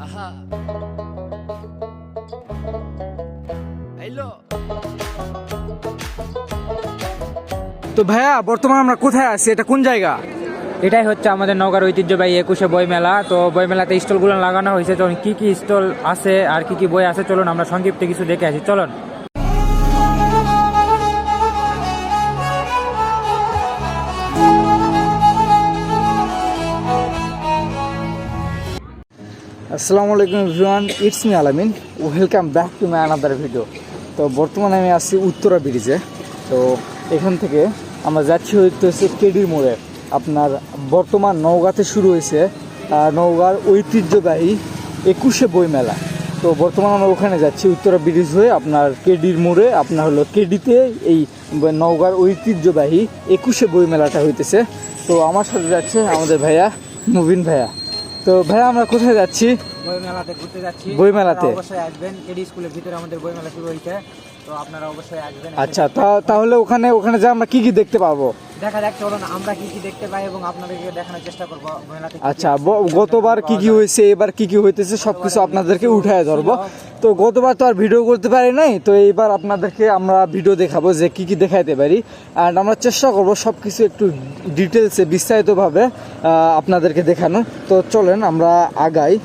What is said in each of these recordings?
Aha. Hello. তো ভাইয়া বর্তমানে আমরা কোথায় আছি, এটা কোন জায়গা? এটাই হচ্ছে আমাদের নওগাঁর ঐতিহ্যবাহী 21শে বই মেলা। তো বই মেলাতে স্টলগুলো লাগানো হয়েছে। তো কি কি স্টল আছে আর কি কি বই আছে চলুন আমরা সংক্ষিপ্ত কিছু দেখে আসি। চলুন। আসসালামু আলাইকুম এভরিওয়ান, ইটস মি আলামিন, welcome back to my another video. তো বর্তমানে আমি আছি উত্তরা ব্রিজে। তো এখান থেকে আমরা যাচ্ছি হচ্ছে কেডির মোড়ে। আপনার বর্তমান নওগাঁতে শুরু হয়েছে নওগাঁর ঐতিহ্যবাহী 21শে বই মেলা। তো বর্তমানে আমরা ওখানে যাচ্ছি উত্তরা ব্রিজ হয়ে আপনার কেডির মোড়ে। আপনার হলো কেডিতে এই নওগাঁর ঐতিহ্যবাহী 21শে বই মেলাটা হইতেছে। তো আমার সাথে যাচ্ছে আমাদের ভাইয়া মুবিন ভাইয়া। তো ভাইয়া আমরা কোথায় যাচ্ছি? বই মেলাতে ঘুরতে যাচ্ছি। বই মেলাতে অবশ্যই আসবেন। কেডি স্কুলের ভিতরে আমাদের বই মেলা শুরু হয়েছে, তো আপনারা অবশ্যই আসবেন। আচ্ছা, তাহলে ওখানে যা আমরা কি কি দেখতে পাবো? দেখা যাক, চলুন আমরা কি কি দেখতে পাই এবং আপনাদেরকে দেখানোর চেষ্টা করবো মেলাতে। আচ্ছা, গতবার কি কি হয়েছে, এবার কি কি হইতেছে সবকিছু আপনাদেরকে উঠায় ধরবো। তো গতবার তো আর ভিডিও করতে পারি নাই, তো এইবার আপনাদেরকে আমরা ভিডিও দেখাবো যে কি কি দেখাইতে পারি। অ্যান্ড আমরা চেষ্টা করবো সব কিছু একটু ডিটেলসে বিস্তারিতভাবে আপনাদেরকে দেখানো। তো চলেন আমরা আগাই।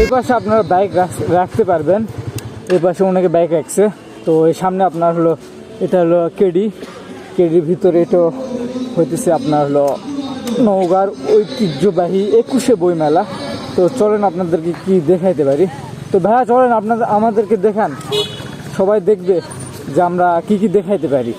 এই পাশে আপনারা বাইক রাখতে পারবেন, এই পাশে অনেকে বাইক রাখছে। তো এই সামনে আপনার হলো এটা হলো কেডির ভিতরে এটা হইতেছে আপনার হলো নওগাঁর ঐতিহ্যবাহী 21শে বই মেলা। তো চলেন আপনাদেরকে কি দেখাইতে পারি। তো ভাইয়া চলেন আমাদেরকে দেখান, সবাই দেখবে যে আমরা কি কি দেখাইতে পারি।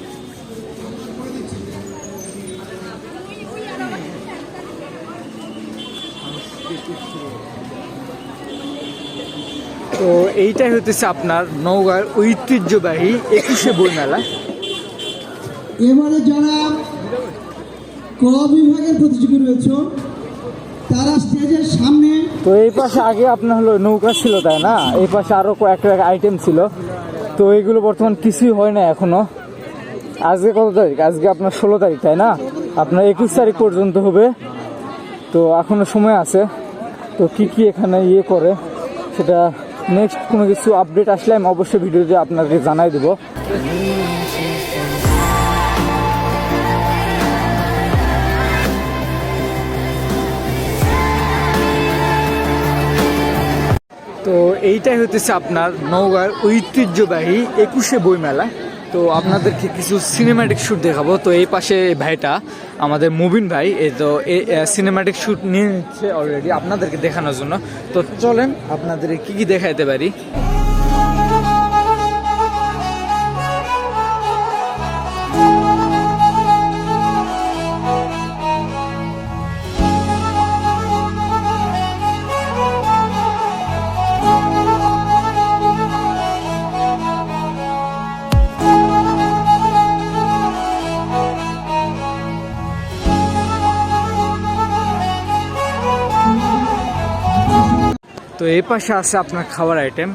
তো এইটাই হতেছে আপনার নওগাঁর ঐতিহ্যবাহী 21শে বই মেলা। এবারে যারা ক বিভাগের প্রতিযোগী রয়েছে তারা স্টেজের সামনে। তো এই পাশে আগে আপনার হলো নৌকা ছিল, তাই না? এই পাশে আরো কয়েকটা আইটেম ছিল। তো এইগুলো বর্তমান কিছুই হয় না এখনো। আজকে কত তারিখ? আজকে আপনার 16 তারিখ, তাই না? আপনার 21 তারিখ পর্যন্ত হবে। তো এখনো সময় আছে। তো কি কি এখানে করে সেটা নেক্সট কোনো কিছু আপডেট আসলে আমি অবশ্যই ভিডিওতে আপনাকে জানাই দেবো। তো এইটাই হতেছে আপনার নওগাঁর ঐতিহ্যবাহী 21শে বই মেলা। তো আপনাদেরকে কিছু সিনেম্যাটিক শ্যুট দেখাবো। তো এই পাশে ভাইটা আমাদের মুবিন ভাই, এই তো সিনেম্যাটিক শ্যুট নিয়ে নিচ্ছে অলরেডি আপনাদেরকে দেখানোর জন্য। তো চলেন আপনাদের কি কি দেখাইতে পারি। তো এই পাশে আছে আপনার খাবার আইটেম।